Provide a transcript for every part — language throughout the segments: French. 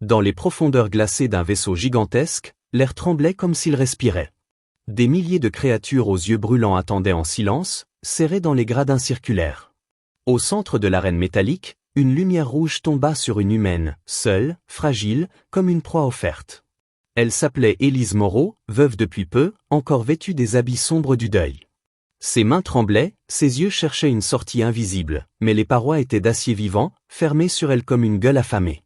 Dans les profondeurs glacées d'un vaisseau gigantesque, l'air tremblait comme s'il respirait. Des milliers de créatures aux yeux brûlants attendaient en silence, serrées dans les gradins circulaires. Au centre de l'arène métallique, une lumière rouge tomba sur une humaine, seule, fragile, comme une proie offerte. Elle s'appelait Élise Moreau, veuve depuis peu, encore vêtue des habits sombres du deuil. Ses mains tremblaient, ses yeux cherchaient une sortie invisible, mais les parois étaient d'acier vivant, fermées sur elle comme une gueule affamée.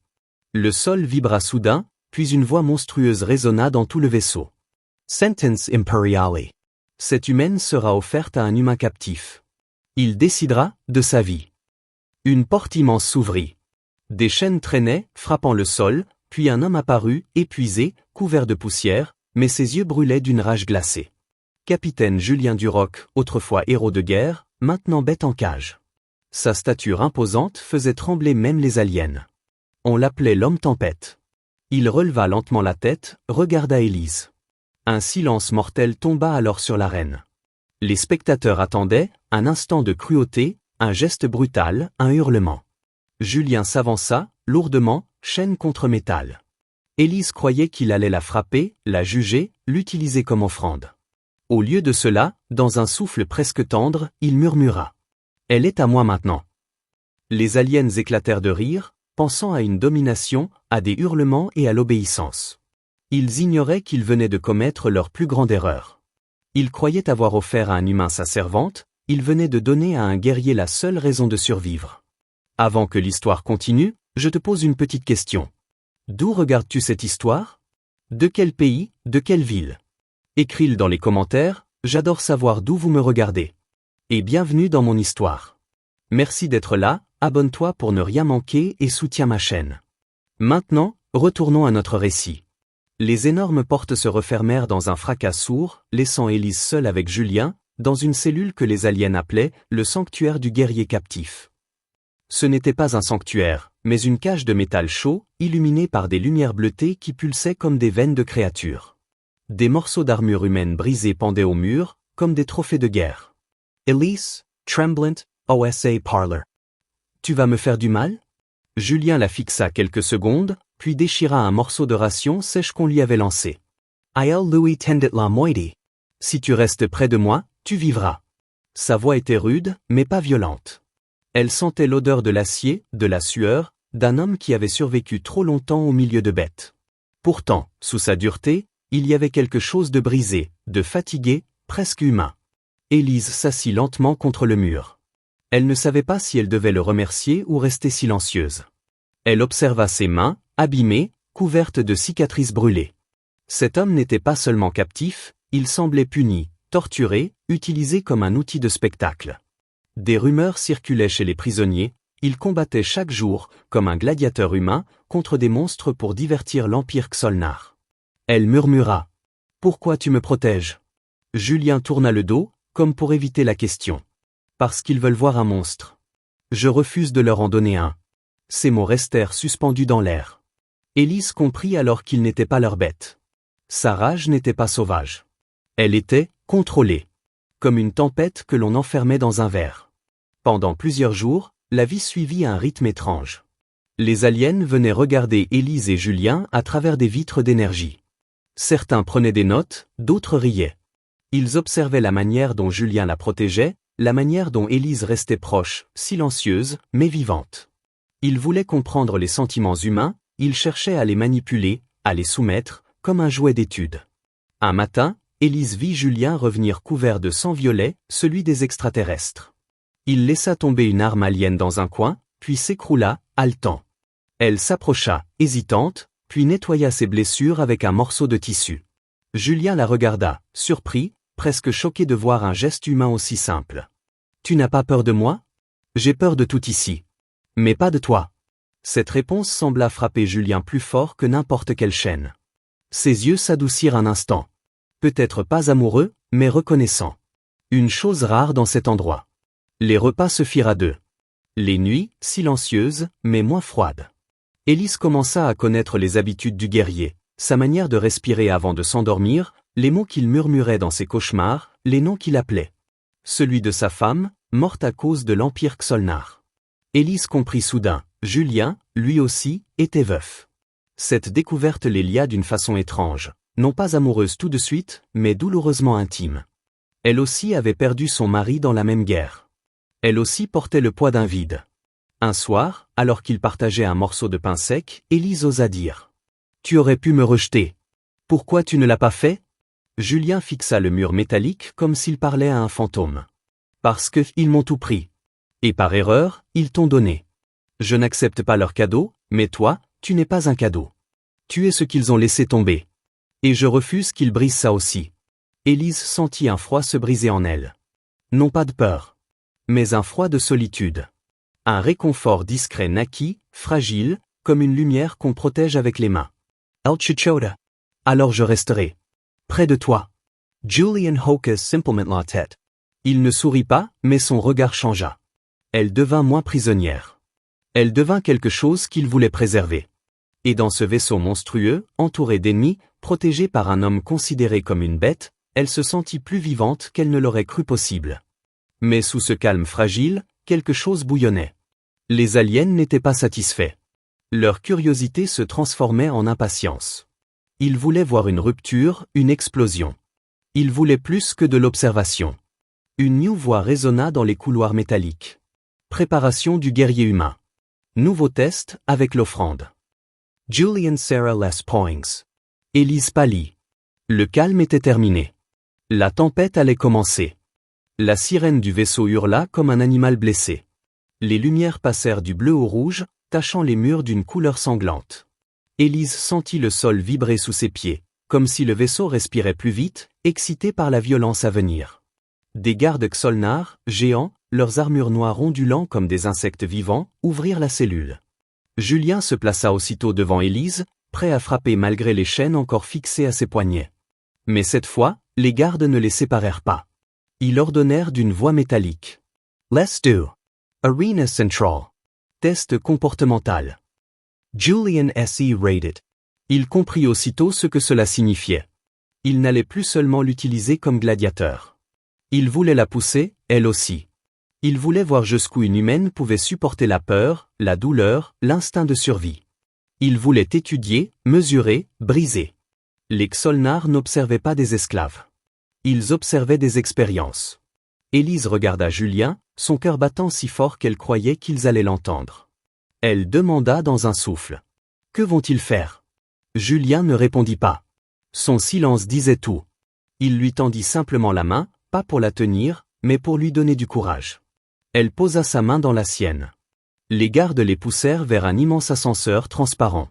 Le sol vibra soudain, puis une voix monstrueuse résonna dans tout le vaisseau. Sentence Imperiale. Cette humaine sera offerte à un humain captif. Il décidera de sa vie. Une porte immense s'ouvrit. Des chaînes traînaient, frappant le sol, puis un homme apparut, épuisé, couvert de poussière, mais ses yeux brûlaient d'une rage glacée. Capitaine Julien Duroc, autrefois héros de guerre, maintenant bête en cage. Sa stature imposante faisait trembler même les aliens. On l'appelait l'homme tempête. Il releva lentement la tête, regarda Élise. Un silence mortel tomba alors sur l'arène. Les spectateurs attendaient, un instant de cruauté, un geste brutal, un hurlement. Julien s'avança, lourdement, chaîne contre métal. Élise croyait qu'il allait la frapper, la juger, l'utiliser comme offrande. Au lieu de cela, dans un souffle presque tendre, il murmura. « Elle est à moi maintenant. » Les aliens éclatèrent de rire, pensant à une domination, à des hurlements et à l'obéissance. Ils ignoraient qu'ils venaient de commettre leur plus grande erreur. Ils croyaient avoir offert à un humain sa servante, ils venaient de donner à un guerrier la seule raison de survivre. Avant que l'histoire continue, je te pose une petite question. D'où regardes-tu cette histoire? De quel pays, de quelle ville? Écris-le dans les commentaires, j'adore savoir d'où vous me regardez. Et bienvenue dans mon histoire. Merci d'être là, abonne-toi pour ne rien manquer et soutiens ma chaîne. Maintenant, retournons à notre récit. Les énormes portes se refermèrent dans un fracas sourd, laissant Élise seule avec Julien, dans une cellule que les aliens appelaient le sanctuaire du guerrier captif. Ce n'était pas un sanctuaire, mais une cage de métal chaud, illuminée par des lumières bleutées qui pulsaient comme des veines de créatures. Des morceaux d'armure humaine brisés pendaient au mur, comme des trophées de guerre. Élise, tremblant, OSA parlor. Tu vas me faire du mal? Julien la fixa quelques secondes, puis déchira un morceau de ration sèche qu'on lui avait lancé. I'll lui tendit la moitié. Si tu restes près de moi, tu vivras. Sa voix était rude, mais pas violente. Elle sentait l'odeur de l'acier, de la sueur, d'un homme qui avait survécu trop longtemps au milieu de bêtes. Pourtant, sous sa dureté, il y avait quelque chose de brisé, de fatigué, presque humain. Élise s'assit lentement contre le mur. Elle ne savait pas si elle devait le remercier ou rester silencieuse. Elle observa ses mains, abîmées, couvertes de cicatrices brûlées. Cet homme n'était pas seulement captif, il semblait puni, torturé, utilisé comme un outil de spectacle. Des rumeurs circulaient chez les prisonniers, il combattait chaque jour, comme un gladiateur humain, contre des monstres pour divertir l'Empire Xolnar. Elle murmura. « Pourquoi tu me protèges ?» Julien tourna le dos, comme pour éviter la question. « Parce qu'ils veulent voir un monstre. Je refuse de leur en donner un. » Ces mots restèrent suspendus dans l'air. Élise comprit alors qu'ils n'étaient pas leur bête. Sa rage n'était pas sauvage. Elle était contrôlée. Comme une tempête que l'on enfermait dans un verre. Pendant plusieurs jours, la vie suivit un rythme étrange. Les aliens venaient regarder Élise et Julien à travers des vitres d'énergie. Certains prenaient des notes, d'autres riaient. Ils observaient la manière dont Julien la protégeait, la manière dont Élise restait proche, silencieuse, mais vivante. Ils voulaient comprendre les sentiments humains, ils cherchaient à les manipuler, à les soumettre, comme un jouet d'étude. Un matin, Élise vit Julien revenir couvert de sang violet, celui des extraterrestres. Il laissa tomber une arme alien dans un coin, puis s'écroula, haletant. Elle s'approcha, hésitante, puis nettoya ses blessures avec un morceau de tissu. Julien la regarda, surpris, presque choqué de voir un geste humain aussi simple. « Tu n'as pas peur de moi? J'ai peur de tout ici. Mais pas de toi. » Cette réponse sembla frapper Julien plus fort que n'importe quelle chaîne. Ses yeux s'adoucirent un instant. Peut-être pas amoureux, mais reconnaissant. Une chose rare dans cet endroit. Les repas se firent à deux. Les nuits, silencieuses, mais moins froides. Élise commença à connaître les habitudes du guerrier, sa manière de respirer avant de s'endormir, les mots qu'il murmurait dans ses cauchemars, les noms qu'il appelait. Celui de sa femme, morte à cause de l'Empire Xolnar. Élise comprit soudain, Julien, lui aussi, était veuf. Cette découverte les lia d'une façon étrange, non pas amoureuse tout de suite, mais douloureusement intime. Elle aussi avait perdu son mari dans la même guerre. Elle aussi portait le poids d'un vide. Un soir, alors qu'ils partageaient un morceau de pain sec, Élise osa dire « Tu aurais pu me rejeter. Pourquoi tu ne l'as pas fait ?» Julien fixa le mur métallique comme s'il parlait à un fantôme. « Parce que ils m'ont tout pris. Et par erreur, ils t'ont donné. Je n'accepte pas leur cadeau, mais toi, tu n'es pas un cadeau. Tu es ce qu'ils ont laissé tomber. Et je refuse qu'ils brisent ça aussi. » Élise sentit un froid se briser en elle. Non pas de peur, mais un froid de solitude. Un réconfort discret naquit, fragile, comme une lumière qu'on protège avec les mains. El Chichota. Alors je resterai. Près de toi. Julian Hocus simplement la tête. Il ne sourit pas, mais son regard changea. Elle devint moins prisonnière. Elle devint quelque chose qu'il voulait préserver. Et dans ce vaisseau monstrueux, entouré d'ennemis, protégé par un homme considéré comme une bête, elle se sentit plus vivante qu'elle ne l'aurait cru possible. Mais sous ce calme fragile, quelque chose bouillonnait. Les aliens n'étaient pas satisfaits. Leur curiosité se transformait en impatience. Ils voulaient voir une rupture, une explosion. Ils voulaient plus que de l'observation. Une new voix résonna dans les couloirs métalliques. Préparation du guerrier humain. Nouveau test avec l'offrande. Julian Sarah Les Poings. Élise pâlit. Le calme était terminé. La tempête allait commencer. La sirène du vaisseau hurla comme un animal blessé. Les lumières passèrent du bleu au rouge, tachant les murs d'une couleur sanglante. Élise sentit le sol vibrer sous ses pieds, comme si le vaisseau respirait plus vite, excité par la violence à venir. Des gardes Xolnar, géants, leurs armures noires ondulant comme des insectes vivants, ouvrirent la cellule. Julien se plaça aussitôt devant Élise, prêt à frapper malgré les chaînes encore fixées à ses poignets. Mais cette fois, les gardes ne les séparèrent pas. Ils ordonnèrent d'une voix métallique. « Let's do. Arena Central. Test comportemental. » Julian S.E. rated. Il comprit aussitôt ce que cela signifiait. Il n'allait plus seulement l'utiliser comme gladiateur. Il voulait la pousser, elle aussi. Il voulait voir jusqu'où une humaine pouvait supporter la peur, la douleur, l'instinct de survie. Il voulait étudier, mesurer, briser. Les Xolnar n'observaient pas des esclaves. Ils observaient des expériences. Élise regarda Julien, son cœur battant si fort qu'elle croyait qu'ils allaient l'entendre. Elle demanda dans un souffle. « Que vont-ils faire ?» Julien ne répondit pas. Son silence disait tout. Il lui tendit simplement la main, pas pour la tenir, mais pour lui donner du courage. Elle posa sa main dans la sienne. Les gardes les poussèrent vers un immense ascenseur transparent.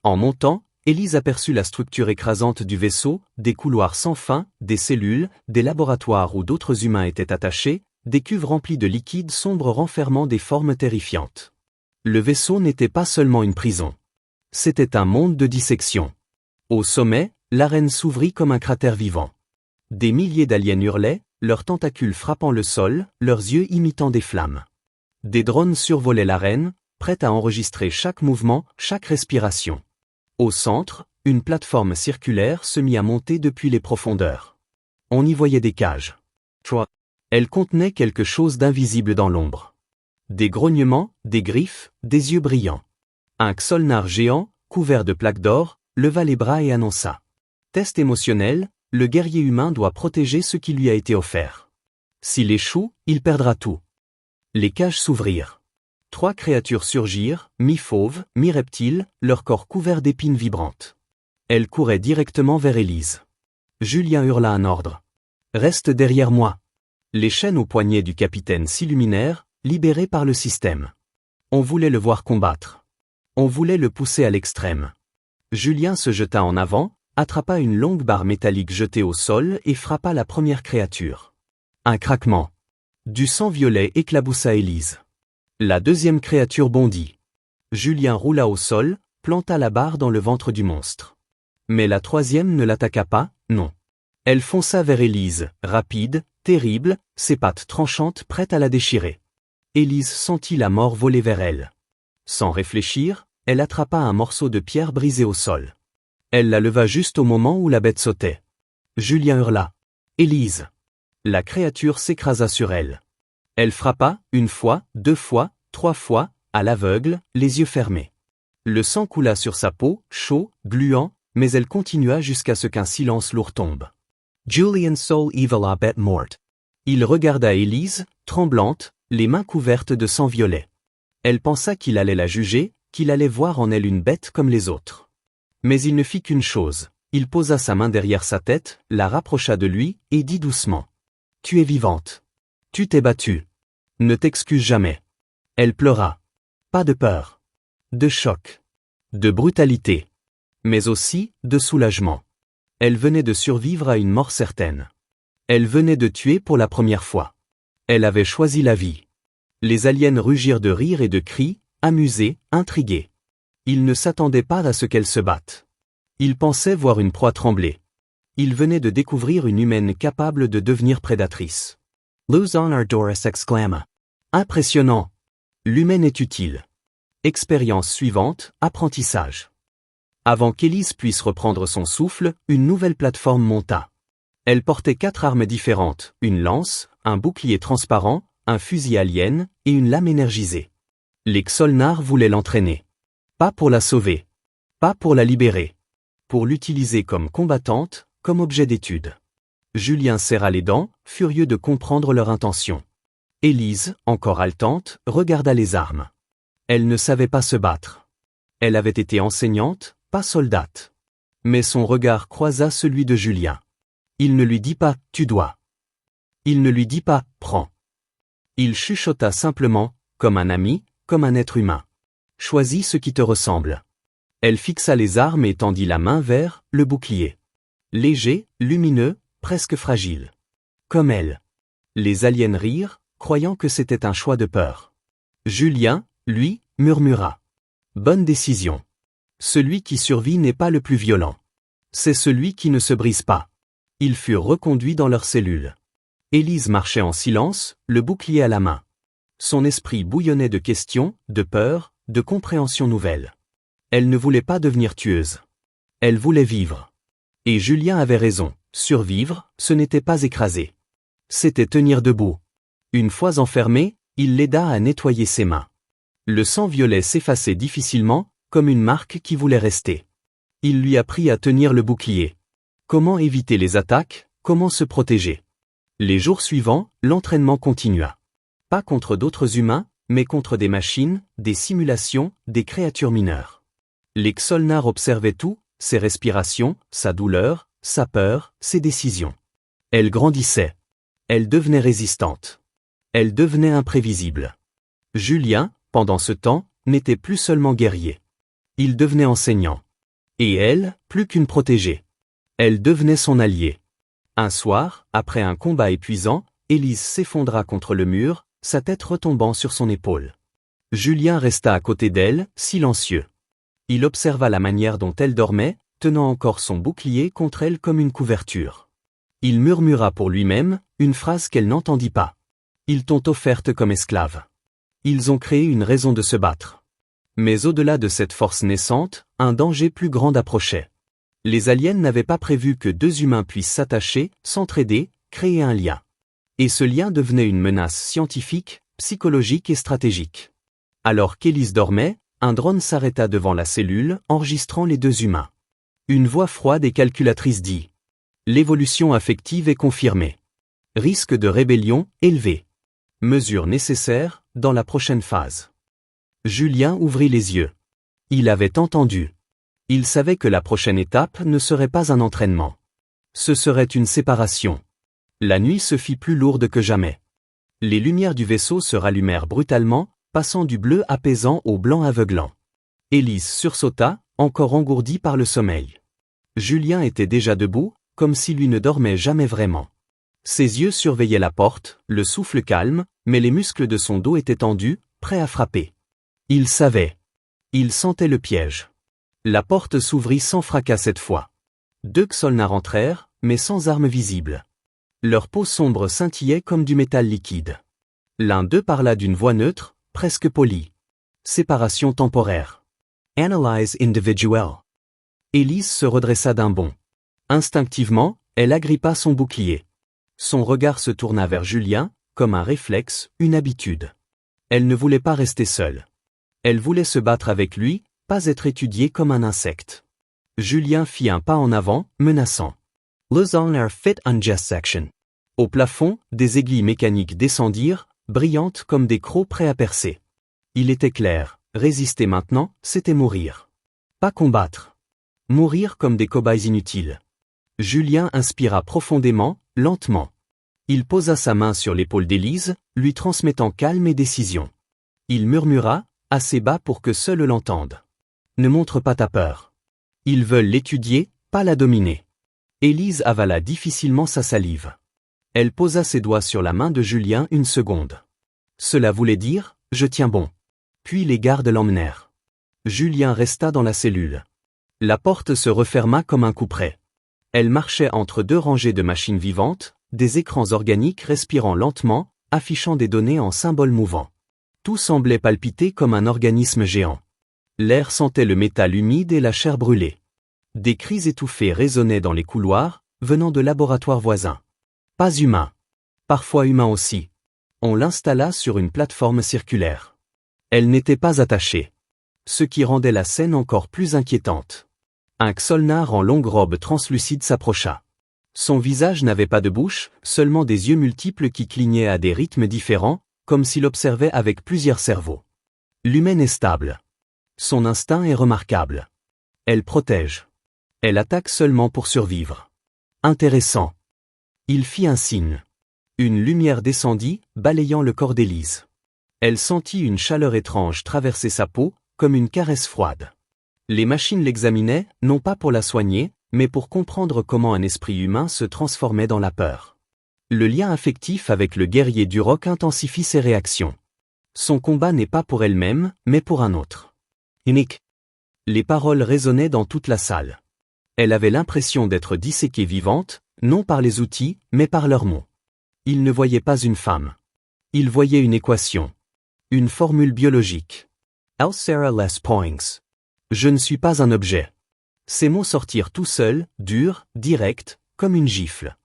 En montant, Élise aperçut la structure écrasante du vaisseau, des couloirs sans fin, des cellules, des laboratoires où d'autres humains étaient attachés, des cuves remplies de liquides sombres renfermant des formes terrifiantes. Le vaisseau n'était pas seulement une prison. C'était un monde de dissection. Au sommet, l'arène s'ouvrit comme un cratère vivant. Des milliers d'aliens hurlaient, leurs tentacules frappant le sol, leurs yeux imitant des flammes. Des drones survolaient l'arène, prêts à enregistrer chaque mouvement, chaque respiration. Au centre, une plateforme circulaire se mit à monter depuis les profondeurs. On y voyait des cages. Elle contenait quelque chose d'invisible dans l'ombre. Des grognements, des griffes, des yeux brillants. Un Xolnar géant, couvert de plaques d'or, leva les bras et annonça. Test émotionnel, le guerrier humain doit protéger ce qui lui a été offert. S'il échoue, il perdra tout. Les cages s'ouvrirent. 3 créatures surgirent, mi-fauves, mi-reptiles, leur corps couvert d'épines vibrantes. Elles couraient directement vers Élise. Julien hurla un ordre. « Reste derrière moi !» Les chaînes aux poignets du capitaine s'illuminèrent, libérées par le système. On voulait le voir combattre. On voulait le pousser à l'extrême. Julien se jeta en avant, attrapa une longue barre métallique jetée au sol et frappa la première créature. Un craquement. Du sang violet éclaboussa Élise. La deuxième créature bondit. Julien roula au sol, planta la barre dans le ventre du monstre. Mais la troisième ne l'attaqua pas, non. Elle fonça vers Élise, rapide, terrible, ses pattes tranchantes prêtes à la déchirer. Élise sentit la mort voler vers elle. Sans réfléchir, elle attrapa un morceau de pierre brisé au sol. Elle la leva juste au moment où la bête sautait. Julien hurla. « Élise !» La créature s'écrasa sur elle. Elle frappa, 1 fois, 2 fois, 3 fois, à l'aveugle, les yeux fermés. Le sang coula sur sa peau, chaud, gluant, mais elle continua jusqu'à ce qu'un silence lourd tombe. Julian soul evil a bet mort. Il regarda Élise, tremblante, les mains couvertes de sang violet. Elle pensa qu'il allait la juger, qu'il allait voir en elle une bête comme les autres. Mais il ne fit qu'une chose, il posa sa main derrière sa tête, la rapprocha de lui, et dit doucement. « Tu es vivante. Tu t'es battue. Ne t'excuse jamais. » Elle pleura. Pas de peur. De choc. De brutalité. Mais aussi, de soulagement. Elle venait de survivre à une mort certaine. Elle venait de tuer pour la première fois. Elle avait choisi la vie. Les aliens rugirent de rire et de cris, amusés, intrigués. Ils ne s'attendaient pas à ce qu'elle se batte. Ils pensaient voir une proie trembler. Ils venaient de découvrir une humaine capable de devenir prédatrice. Luz on Ardoris exclama. Impressionnant. L'humaine est utile. Expérience suivante, apprentissage. Avant qu'Élise puisse reprendre son souffle, une nouvelle plateforme monta. Elle portait 4 armes différentes, une lance, un bouclier transparent, un fusil alien, et une lame énergisée. Les Xolnar voulaient l'entraîner. Pas pour la sauver. Pas pour la libérer. Pour l'utiliser comme combattante, comme objet d'étude. Julien serra les dents, furieux de comprendre leur intention. Élise, encore haletante, regarda les armes. Elle ne savait pas se battre. Elle avait été enseignante, pas soldate. Mais son regard croisa celui de Julien. Il ne lui dit pas « tu dois ». Il ne lui dit pas « prends ». Il chuchota simplement, comme un ami, comme un être humain. Choisis ce qui te ressemble. Elle fixa les armes et tendit la main vers le bouclier. Léger, lumineux, presque fragile. Comme elle. Les aliens rirent, croyant que c'était un choix de peur. Julien, lui, murmura. Bonne décision. Celui qui survit n'est pas le plus violent. C'est celui qui ne se brise pas. Ils furent reconduits dans leur cellule. Élise marchait en silence, le bouclier à la main. Son esprit bouillonnait de questions, de peurs, de compréhensions nouvelles. Elle ne voulait pas devenir tueuse. Elle voulait vivre. Et Julien avait raison, survivre, ce n'était pas écraser. C'était tenir debout. Une fois enfermé, il l'aida à nettoyer ses mains. Le sang violet s'effaçait difficilement, comme une marque qui voulait rester. Il lui apprit à tenir le bouclier. Comment éviter les attaques, comment se protéger. Les jours suivants, l'entraînement continua. Pas contre d'autres humains, mais contre des machines, des simulations, des créatures mineures. Les Xolnar observaient tout, ses respirations, sa douleur, sa peur, ses décisions. Elle grandissait. Elle devenait résistante. Elle devenait imprévisible. Julien, pendant ce temps, n'était plus seulement guerrier. Il devenait enseignant. Et elle, plus qu'une protégée. Elle devenait son allié. Un soir, après un combat épuisant, Élise s'effondra contre le mur, sa tête retombant sur son épaule. Julien resta à côté d'elle, silencieux. Il observa la manière dont elle dormait, tenant encore son bouclier contre elle comme une couverture. Il murmura pour lui-même, une phrase qu'elle n'entendit pas. Ils t'ont offerte comme esclave. Ils ont créé une raison de se battre. Mais au-delà de cette force naissante, un danger plus grand approchait. Les aliens n'avaient pas prévu que 2 humains puissent s'attacher, s'entraider, créer un lien. Et ce lien devenait une menace scientifique, psychologique et stratégique. Alors qu'Élise dormait, un drone s'arrêta devant la cellule, enregistrant les 2 humains. Une voix froide et calculatrice dit « L'évolution affective est confirmée. Risque de rébellion élevé. Mesures nécessaires dans la prochaine phase. » Julien ouvrit les yeux. Il avait entendu. Il savait que la prochaine étape ne serait pas un entraînement. Ce serait une séparation. La nuit se fit plus lourde que jamais. Les lumières du vaisseau se rallumèrent brutalement, passant du bleu apaisant au blanc aveuglant. Élise sursauta, encore engourdie par le sommeil. Julien était déjà debout, comme si lui ne dormait jamais vraiment. Ses yeux surveillaient la porte, le souffle calme, mais les muscles de son dos étaient tendus, prêts à frapper. Il savait. Il sentait le piège. La porte s'ouvrit sans fracas cette fois. 2 Xolnar entrèrent, mais sans armes visibles. Leur peau sombre scintillait comme du métal liquide. L'un d'eux parla d'une voix neutre, presque polie. Séparation temporaire. Analyse individual. Élise se redressa d'un bond. Instinctivement, elle agrippa son bouclier. Son regard se tourna vers Julien, comme un réflexe, une habitude. Elle ne voulait pas rester seule. Elle voulait se battre avec lui, pas être étudié comme un insecte. Julien fit un pas en avant, menaçant. Les on fit unjust section. Au plafond, des aiguilles mécaniques descendirent, brillantes comme des crocs prêts à percer. Il était clair, résister maintenant, c'était mourir. Pas combattre. Mourir comme des cobayes inutiles. Julien inspira profondément, lentement. Il posa sa main sur l'épaule d'Élise, lui transmettant calme et décision. Il murmura, assez bas pour que seul l'entende. Ne montre pas ta peur. Ils veulent l'étudier, pas la dominer. Élise avala difficilement sa salive. Elle posa ses doigts sur la main de Julien une seconde. Cela voulait dire, je tiens bon. Puis les gardes l'emmenèrent. Julien resta dans la cellule. La porte se referma comme un couperet. Elle marchait entre deux rangées de machines vivantes, des écrans organiques respirant lentement, affichant des données en symboles mouvants. Tout semblait palpiter comme un organisme géant. L'air sentait le métal humide et la chair brûlée. Des cris étouffés résonnaient dans les couloirs, venant de laboratoires voisins. Pas humain. Parfois humain aussi. On l'installa sur une plateforme circulaire. Elle n'était pas attachée. Ce qui rendait la scène encore plus inquiétante. Un Xolnar en longue robe translucide s'approcha. Son visage n'avait pas de bouche, seulement des yeux multiples qui clignaient à des rythmes différents, comme s'il observait avec plusieurs cerveaux. L'humaine est stable. Son instinct est remarquable. Elle protège. Elle attaque seulement pour survivre. Intéressant. Il fit un signe. Une lumière descendit, balayant le corps d'Élise. Elle sentit une chaleur étrange traverser sa peau, comme une caresse froide. Les machines l'examinaient, non pas pour la soigner, mais pour comprendre comment un esprit humain se transformait dans la peur. Le lien affectif avec le guerrier du roc intensifie ses réactions. Son combat n'est pas pour elle-même, mais pour un autre. Unique. Les paroles résonnaient dans toute la salle. Elle avait l'impression d'être disséquée vivante, non par les outils, mais par leurs mots. Il ne voyait pas une femme. Il voyait une équation. Une formule biologique. Alcera les points. Je ne suis pas un objet. Ces mots sortirent tout seuls, durs, directs, comme une gifle.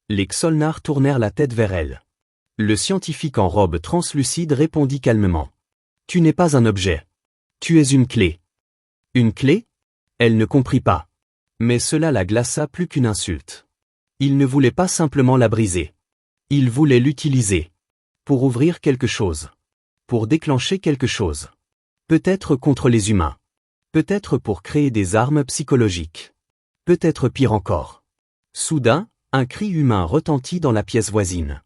Les Xolnars tournèrent la tête vers elle. Le scientifique en robe translucide répondit calmement. Tu n'es pas un objet. Tu es une clé. Une clé? Elle ne comprit pas. Mais cela la glaça plus qu'une insulte. Il ne voulait pas simplement la briser. Il voulait l'utiliser. Pour ouvrir quelque chose. Pour déclencher quelque chose. Peut-être contre les humains. Peut-être pour créer des armes psychologiques. Peut-être pire encore. Soudain, un cri humain retentit dans la pièce voisine.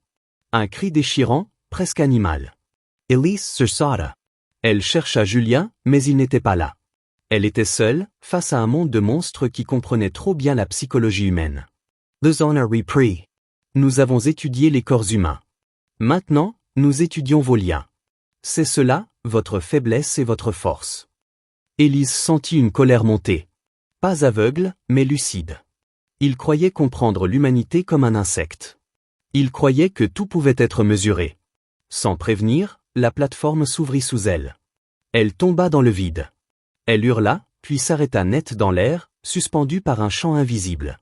Un cri déchirant, presque animal. Élise sursauta. Elle chercha Julien, mais il n'était pas là. Elle était seule, face à un monde de monstres qui comprenait trop bien la psychologie humaine. The zone a repris. Nous avons étudié les corps humains. Maintenant, nous étudions vos liens. C'est cela, votre faiblesse et votre force. Élise sentit une colère monter. Pas aveugle, mais lucide. Il croyait comprendre l'humanité comme un insecte. Il croyait que tout pouvait être mesuré. Sans prévenir, la plateforme s'ouvrit sous elle. Elle tomba dans le vide. Elle hurla, puis s'arrêta net dans l'air, suspendue par un champ invisible.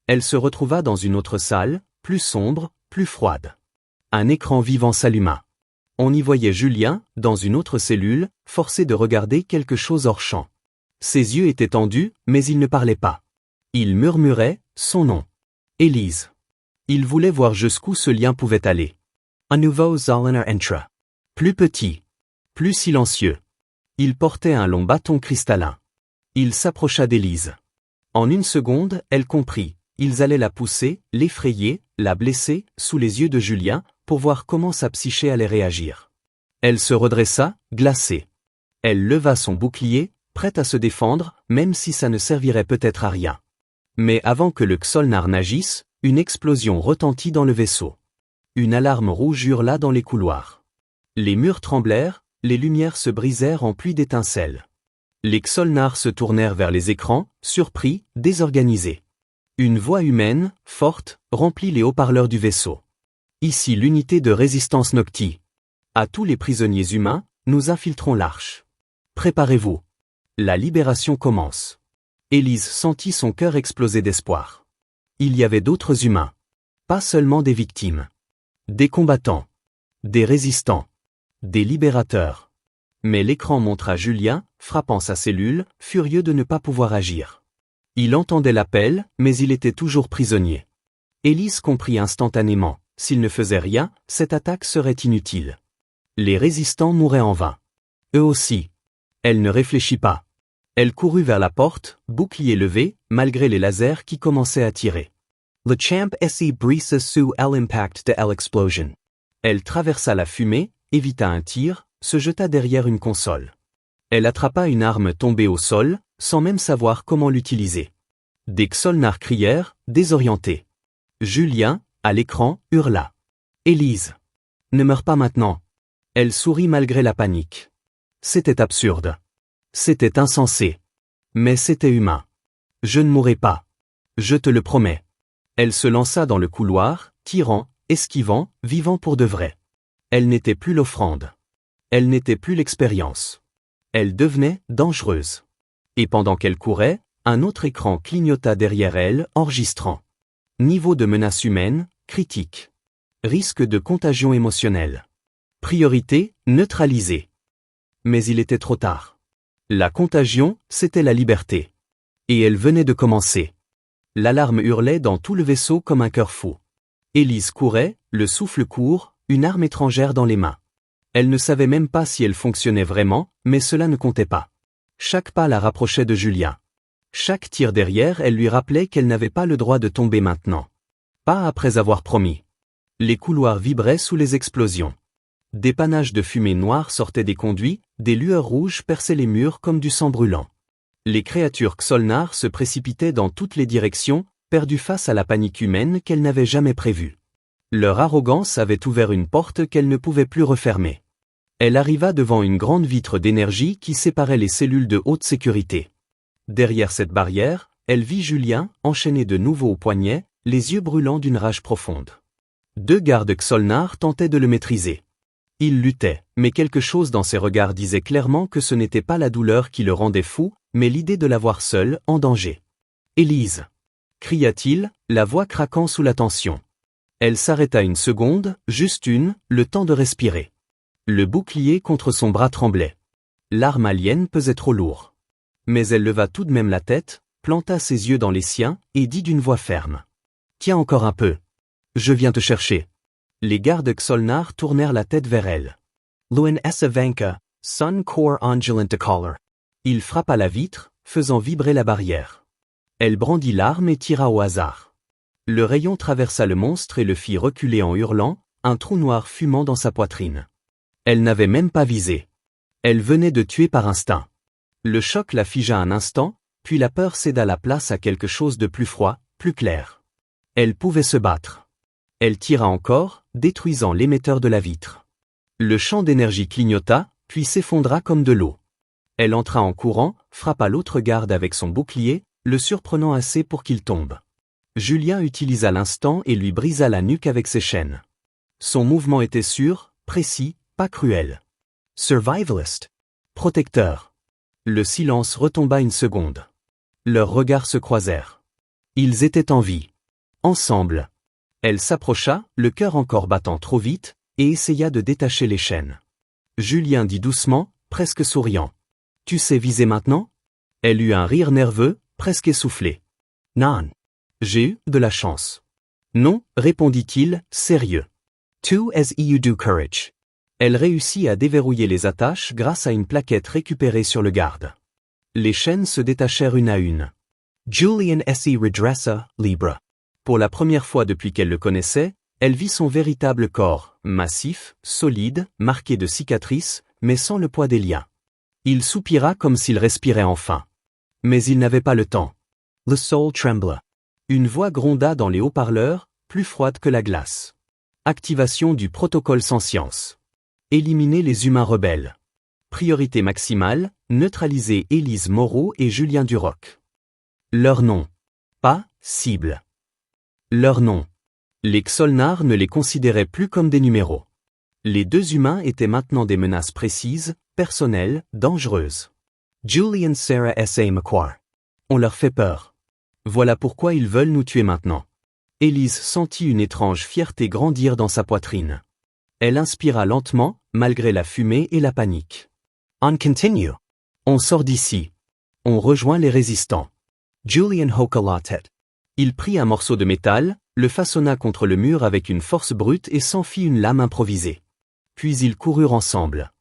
Elle se retrouva dans une autre salle, plus sombre, plus froide. Un écran vivant s'alluma. On y voyait Julien, dans une autre cellule, forcé de regarder quelque chose hors champ. Ses yeux étaient tendus, mais il ne parlait pas. Il murmurait, son nom. Élise. Il voulait voir jusqu'où ce lien pouvait aller. Un nouveau Xolnar entra. Plus petit. Plus silencieux. Il portait un long bâton cristallin. Il s'approcha d'Élise. En une seconde, elle comprit. Ils allaient la pousser, l'effrayer, la blesser, sous les yeux de Julien, pour voir comment sa psyché allait réagir. Elle se redressa, glacée. Elle leva son bouclier, prête à se défendre, même si ça ne servirait peut-être à rien. Mais avant que le Xolnar n'agisse, une explosion retentit dans le vaisseau. Une alarme rouge hurla dans les couloirs. Les murs tremblèrent, les lumières se brisèrent en pluie d'étincelles. Les Xolnars se tournèrent vers les écrans, surpris, désorganisés. Une voix humaine, forte, remplit les haut-parleurs du vaisseau. Ici l'unité de résistance Noctis. À tous les prisonniers humains, nous infiltrons l'arche. Préparez-vous. La libération commence. Élise sentit son cœur exploser d'espoir. Il y avait d'autres humains. Pas seulement des victimes. Des combattants. Des résistants. Des libérateurs. Mais l'écran montra Julien, frappant sa cellule, furieux de ne pas pouvoir agir. Il entendait l'appel, mais il était toujours prisonnier. Élise comprit instantanément, s'il ne faisait rien, cette attaque serait inutile. Les résistants mouraient en vain. Eux aussi. Elle ne réfléchit pas. Elle courut vers la porte, bouclier levé, malgré les lasers qui commençaient à tirer. Le champ essaie brisa sous l'impact de l'explosion. Elle traversa la fumée, évita un tir, se jeta derrière une console. Elle attrapa une arme tombée au sol, sans même savoir comment l'utiliser. Des Xolnars crièrent, désorientés. Julien, à l'écran, hurla. « Élise! Ne meurs pas maintenant !» Elle sourit malgré la panique. C'était absurde. C'était insensé. Mais c'était humain. Je ne mourrai pas. Je te le promets. Elle se lança dans le couloir, tirant, esquivant, vivant pour de vrai. Elle n'était plus l'offrande. Elle n'était plus l'expérience. Elle devenait dangereuse. Et pendant qu'elle courait, un autre écran clignota derrière elle, enregistrant. Niveau de menace humaine, critique. Risque de contagion émotionnelle. Priorité, neutralisée. Mais il était trop tard. La contagion, c'était la liberté. Et elle venait de commencer. L'alarme hurlait dans tout le vaisseau comme un cœur fou. Élise courait, le souffle court, une arme étrangère dans les mains. Elle ne savait même pas si elle fonctionnait vraiment, mais cela ne comptait pas. Chaque pas la rapprochait de Julien. Chaque tir derrière elle lui rappelait qu'elle n'avait pas le droit de tomber maintenant. Pas après avoir promis. Les couloirs vibraient sous les explosions. Des panaches de fumée noire sortaient des conduits, des lueurs rouges perçaient les murs comme du sang brûlant. Les créatures Xolnars se précipitaient dans toutes les directions, perdues face à la panique humaine qu'elles n'avaient jamais prévue. Leur arrogance avait ouvert une porte qu'elle ne pouvait plus refermer. Elle arriva devant une grande vitre d'énergie qui séparait les cellules de haute sécurité. Derrière cette barrière, elle vit Julien, enchaîné de nouveau au poignet, les yeux brûlants d'une rage profonde. 2 gardes Xolnars tentaient de le maîtriser. Il luttait, mais quelque chose dans ses regards disait clairement que ce n'était pas la douleur qui le rendait fou, mais l'idée de la voir seule, en danger. « Élise !» cria-t-il, la voix craquant sous la tension. Elle s'arrêta une seconde, juste une, le temps de respirer. Le bouclier contre son bras tremblait. L'arme alien pesait trop lourd. Mais elle leva tout de même la tête, planta ses yeux dans les siens, et dit d'une voix ferme. « Tiens encore un peu. Je viens te chercher. » Les gardes Xolnars tournèrent la tête vers elle. « Luen essa vanka, sun core angelant caller. » Il frappa la vitre, faisant vibrer la barrière. Elle brandit l'arme et tira au hasard. Le rayon traversa le monstre et le fit reculer en hurlant, un trou noir fumant dans sa poitrine. Elle n'avait même pas visé. Elle venait de tuer par instinct. Le choc la figea un instant, puis la peur céda la place à quelque chose de plus froid, plus clair. Elle pouvait se battre. Elle tira encore, détruisant l'émetteur de la vitre. Le champ d'énergie clignota, puis s'effondra comme de l'eau. Elle entra en courant, frappa l'autre garde avec son bouclier, le surprenant assez pour qu'il tombe. Julien utilisa l'instant et lui brisa la nuque avec ses chaînes. Son mouvement était sûr, précis, pas cruel. Survivalist. Protecteur. Le silence retomba une seconde. Leurs regards se croisèrent. Ils étaient en vie. Ensemble. Elle s'approcha, le cœur encore battant trop vite, et essaya de détacher les chaînes. Julien dit doucement, presque souriant. « Tu sais viser maintenant ?» Elle eut un rire nerveux, presque essoufflé. « Non. J'ai eu de la chance. »« Non, répondit-il, sérieux. »« Tu as eu du courage. » Elle réussit à déverrouiller les attaches grâce à une plaquette récupérée sur le garde. Les chaînes se détachèrent une à une. Julian esse redressa, libre. Pour la première fois depuis qu'elle le connaissait, elle vit son véritable corps, massif, solide, marqué de cicatrices, mais sans le poids des liens. Il soupira comme s'il respirait enfin. Mais il n'avait pas le temps. Le sol trembla. Une voix gronda dans les haut-parleurs, plus froide que la glace. Activation du protocole Sentience. Éliminer les humains rebelles. Priorité maximale, neutraliser Élise Moreau et Julien Duroc. Leur nom. Pas, cible. Leur nom. Les Xolnars ne les considéraient plus comme des numéros. Les 2 humains étaient maintenant des menaces précises, personnelles, dangereuses. Julian Sarah S.A. McQuarrie. On leur fait peur. Voilà pourquoi ils veulent nous tuer maintenant. Élise sentit une étrange fierté grandir dans sa poitrine. Elle inspira lentement, malgré la fumée et la panique. On continue. On sort d'ici. On rejoint les résistants. Julian Hokalatet. Il prit un morceau de métal, le façonna contre le mur avec une force brute et s'en fit une lame improvisée. Puis ils coururent ensemble.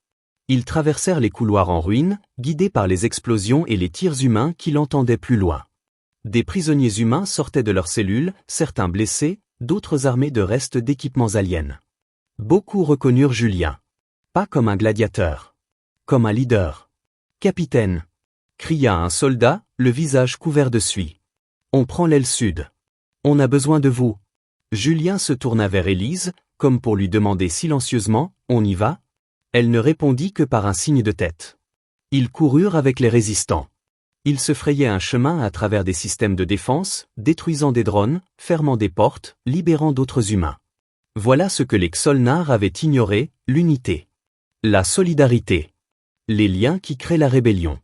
Ils traversèrent les couloirs en ruine, guidés par les explosions et les tirs humains qui l'entendaient plus loin. Des prisonniers humains sortaient de leurs cellules, certains blessés, d'autres armés de restes d'équipements aliens. Beaucoup reconnurent Julien. Pas comme un gladiateur. Comme un leader. « Capitaine !» cria un soldat, le visage couvert de suie. « On prend l'aile sud. On a besoin de vous. » Julien se tourna vers Élise, comme pour lui demander silencieusement « On y va ?» Elle ne répondit que par un signe de tête. Ils coururent avec les résistants. Ils se frayaient un chemin à travers des systèmes de défense, détruisant des drones, fermant des portes, libérant d'autres humains. Voilà ce que les Xolnars avaient ignoré, l'unité. La solidarité. Les liens qui créent la rébellion.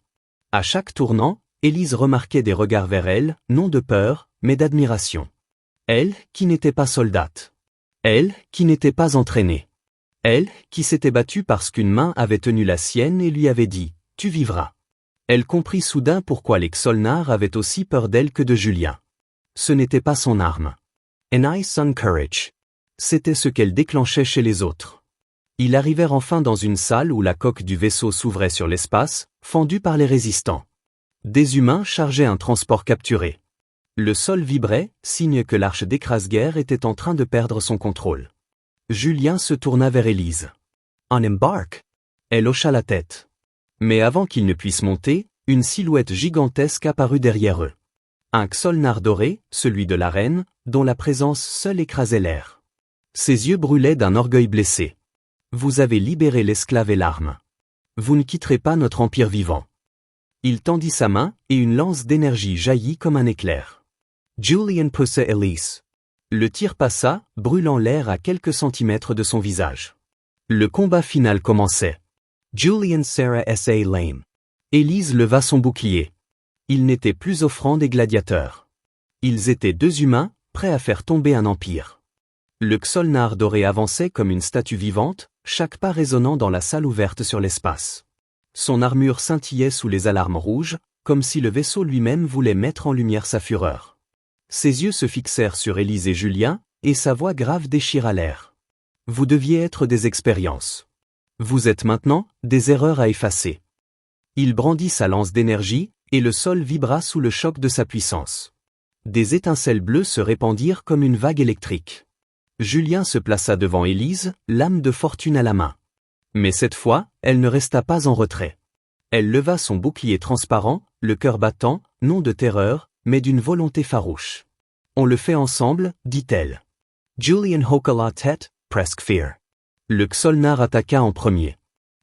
À chaque tournant, Élise remarquait des regards vers elle, non de peur, mais d'admiration. Elle, qui n'était pas soldate. Elle, qui n'était pas entraînée. Elle, qui s'était battue parce qu'une main avait tenu la sienne et lui avait dit « Tu vivras ». Elle comprit soudain pourquoi les Xolnars avaient aussi peur d'elle que de Julien. Ce n'était pas son arme. And I son courage. C'était ce qu'elle déclenchait chez les autres. Ils arrivèrent enfin dans une salle où la coque du vaisseau s'ouvrait sur l'espace, fendue par les résistants. Des humains chargeaient un transport capturé. Le sol vibrait, signe que l'arche d'écrase-guerre était en train de perdre son contrôle. Julien se tourna vers Élise. « On embarque !» Elle hocha la tête. Mais avant qu'ils ne puissent monter, une silhouette gigantesque apparut derrière eux. Un Xolnar doré, celui de la reine, dont la présence seule écrasait l'air. Ses yeux brûlaient d'un orgueil blessé. « Vous avez libéré l'esclave et l'arme. Vous ne quitterez pas notre empire vivant. » Il tendit sa main, et une lance d'énergie jaillit comme un éclair. Julian poussa Élise. Le tir passa, brûlant l'air à quelques centimètres de son visage. Le combat final commençait. Julian Sarah S.A. Lame. Élise leva son bouclier. Ils n'étaient plus offrant des gladiateurs. Ils étaient deux humains, prêts à faire tomber un empire. Le Xolnar doré avançait comme une statue vivante, chaque pas résonnant dans la salle ouverte sur l'espace. Son armure scintillait sous les alarmes rouges, comme si le vaisseau lui-même voulait mettre en lumière sa fureur. Ses yeux se fixèrent sur Élise et Julien, et sa voix grave déchira l'air. « Vous deviez être des expériences. Vous êtes maintenant, des erreurs à effacer. » Il brandit sa lance d'énergie, et le sol vibra sous le choc de sa puissance. Des étincelles bleues se répandirent comme une vague électrique. Julien se plaça devant Élise, lame de fortune à la main. Mais cette fois, elle ne resta pas en retrait. Elle leva son bouclier transparent, le cœur battant, non de terreur, mais d'une volonté farouche. « On le fait ensemble, dit-elle. » Julian Hokalatet, presque fear. Le Xolnar attaqua en premier.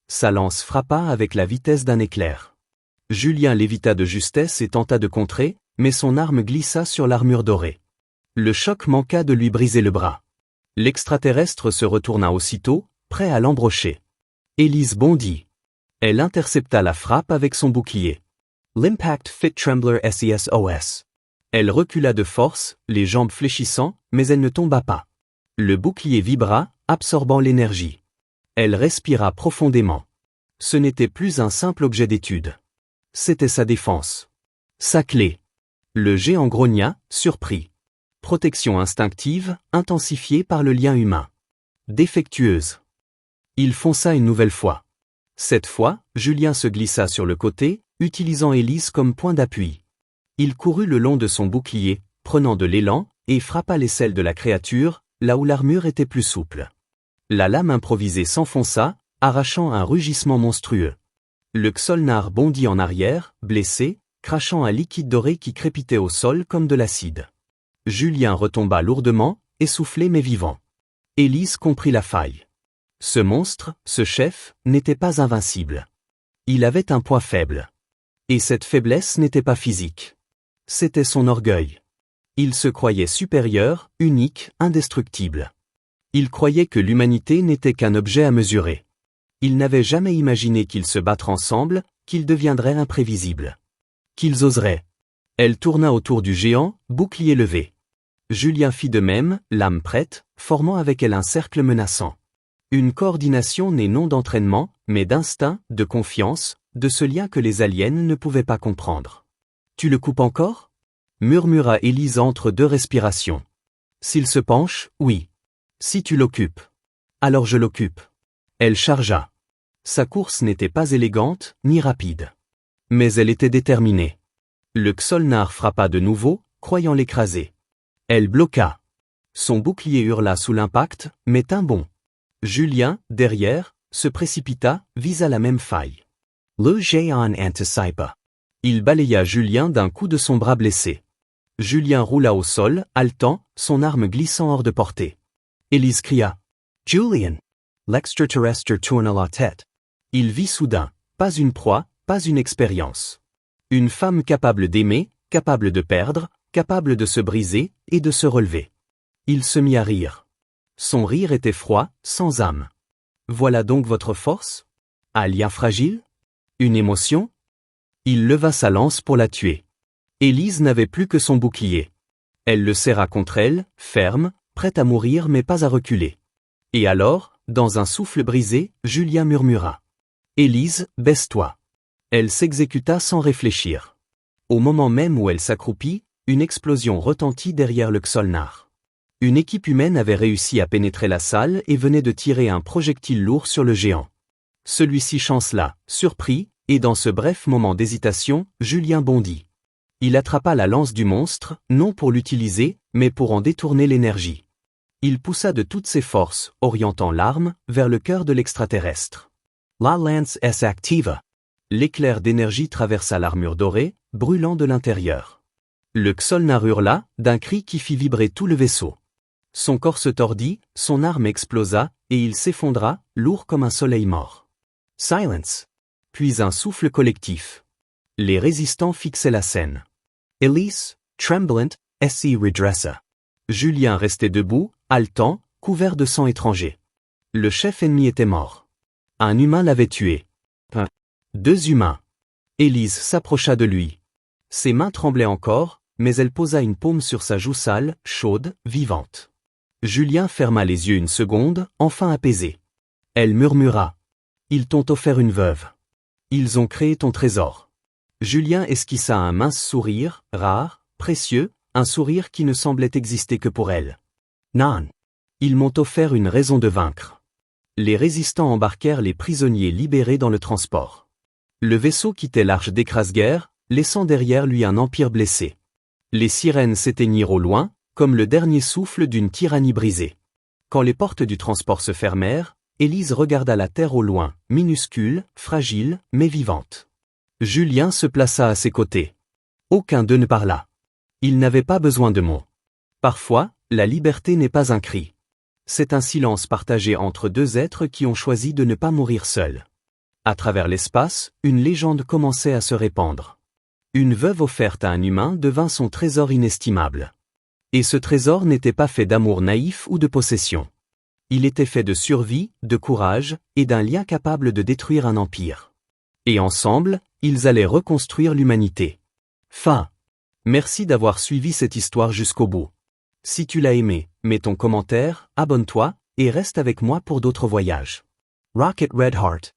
Sa lance frappa avec la vitesse d'un éclair. Julien lévita de justesse et tenta de contrer, mais son arme glissa sur l'armure dorée. Le choc manqua de lui briser le bras. L'extraterrestre se retourna aussitôt, prêt à l'embrocher. Élise bondit. Elle intercepta la frappe avec son bouclier. L'impact fit Trembler SESOS. Elle recula de force, les jambes fléchissant, mais elle ne tomba pas. Le bouclier vibra, absorbant l'énergie. Elle respira profondément. Ce n'était plus un simple objet d'étude. C'était sa défense. Sa clé. Le géant grogna, surpris. Protection instinctive, intensifiée par le lien humain. Défectueuse. Il fonça une nouvelle fois. Cette fois, Julien se glissa sur le côté, utilisant Élise comme point d'appui. Il courut le long de son bouclier, prenant de l'élan, et frappa l'aisselle de la créature, là où l'armure était plus souple. La lame improvisée s'enfonça, arrachant un rugissement monstrueux. Le Xolnar bondit en arrière, blessé, crachant un liquide doré qui crépitait au sol comme de l'acide. Julien retomba lourdement, essoufflé mais vivant. Élise comprit la faille. Ce monstre, ce chef, n'était pas invincible. Il avait un poids faible. Et cette faiblesse n'était pas physique. C'était son orgueil. Il se croyait supérieur, unique, indestructible. Il croyait que l'humanité n'était qu'un objet à mesurer. Il n'avait jamais imaginé qu'ils se battraient ensemble, qu'ils deviendraient imprévisibles. Qu'ils oseraient. Elle tourna autour du géant, bouclier levé. Julien fit de même, lame prête, formant avec elle un cercle menaçant. Une coordination née non d'entraînement, mais d'instinct, de confiance, de ce lien que les aliens ne pouvaient pas comprendre. Tu le coupes encore? Murmura Élise entre deux respirations. S'il se penche, oui. Si tu l'occupes. Alors je l'occupe. Elle chargea. Sa course n'était pas élégante, ni rapide. Mais elle était déterminée. Le Xolnar frappa de nouveau, croyant l'écraser. Elle bloqua. Son bouclier hurla sous l'impact, mais tint bon. Julien, derrière, se précipita, visa la même faille. Le géant anticipa. Il balaya Julien d'un coup de son bras blessé. Julien roula au sol, haletant, son arme glissant hors de portée. Élise cria. « Julien !» L'extraterrestre tourna la tête. Il vit soudain, pas une proie, pas une expérience. Une femme capable d'aimer, capable de perdre, capable de se briser et de se relever. Il se mit à rire. Son rire était froid, sans âme. Voilà donc votre force? Un lien fragile? Une émotion? Il leva sa lance pour la tuer. Élise n'avait plus que son bouclier. Elle le serra contre elle, ferme, prête à mourir mais pas à reculer. Et alors, dans un souffle brisé, Julien murmura. « Élise, baisse-toi. » Elle s'exécuta sans réfléchir. Au moment même où elle s'accroupit, une explosion retentit derrière le Xolnar. Une équipe humaine avait réussi à pénétrer la salle et venait de tirer un projectile lourd sur le géant. Celui-ci chancela, surpris, et dans ce bref moment d'hésitation, Julien bondit. Il attrapa la lance du monstre, non pour l'utiliser, mais pour en détourner l'énergie. Il poussa de toutes ses forces, orientant l'arme, vers le cœur de l'extraterrestre. La lance est active. L'éclair d'énergie traversa l'armure dorée, brûlant de l'intérieur. Le Xolnar hurla, d'un cri qui fit vibrer tout le vaisseau. Son corps se tordit, son arme explosa, et il s'effondra, lourd comme un soleil mort. Silence. Puis un souffle collectif. Les résistants fixaient la scène. Élise, tremblant, s'y redressa. Julien restait debout, haletant, couvert de sang étranger. Le chef ennemi était mort. Un humain l'avait tué. 2 humains. Élise s'approcha de lui. Ses mains tremblaient encore, mais elle posa une paume sur sa joue sale, chaude, vivante. Julien ferma les yeux une seconde, enfin apaisé. Elle murmura. « Ils t'ont offert une veuve. Ils ont créé ton trésor. » Julien esquissa un mince sourire, rare, précieux, un sourire qui ne semblait exister que pour elle. « Non. Ils m'ont offert une raison de vaincre. » Les résistants embarquèrent les prisonniers libérés dans le transport. Le vaisseau quittait l'arche d'écrase-guerre, laissant derrière lui un empire blessé. Les sirènes s'éteignirent au loin, comme le dernier souffle d'une tyrannie brisée. Quand les portes du transport se fermèrent, Élise regarda la terre au loin, minuscule, fragile, mais vivante. Julien se plaça à ses côtés. Aucun d'eux ne parla. Ils n'avaient pas besoin de mots. Parfois, la liberté n'est pas un cri. C'est un silence partagé entre deux êtres qui ont choisi de ne pas mourir seuls. À travers l'espace, une légende commençait à se répandre. Une veuve offerte à un humain devint son trésor inestimable. Et ce trésor n'était pas fait d'amour naïf ou de possession. Il était fait de survie, de courage, et d'un lien capable de détruire un empire. Et ensemble, ils allaient reconstruire l'humanité. Fin. Merci d'avoir suivi cette histoire jusqu'au bout. Si tu l'as aimé, mets ton commentaire, abonne-toi, et reste avec moi pour d'autres voyages. Rocket Red Heart.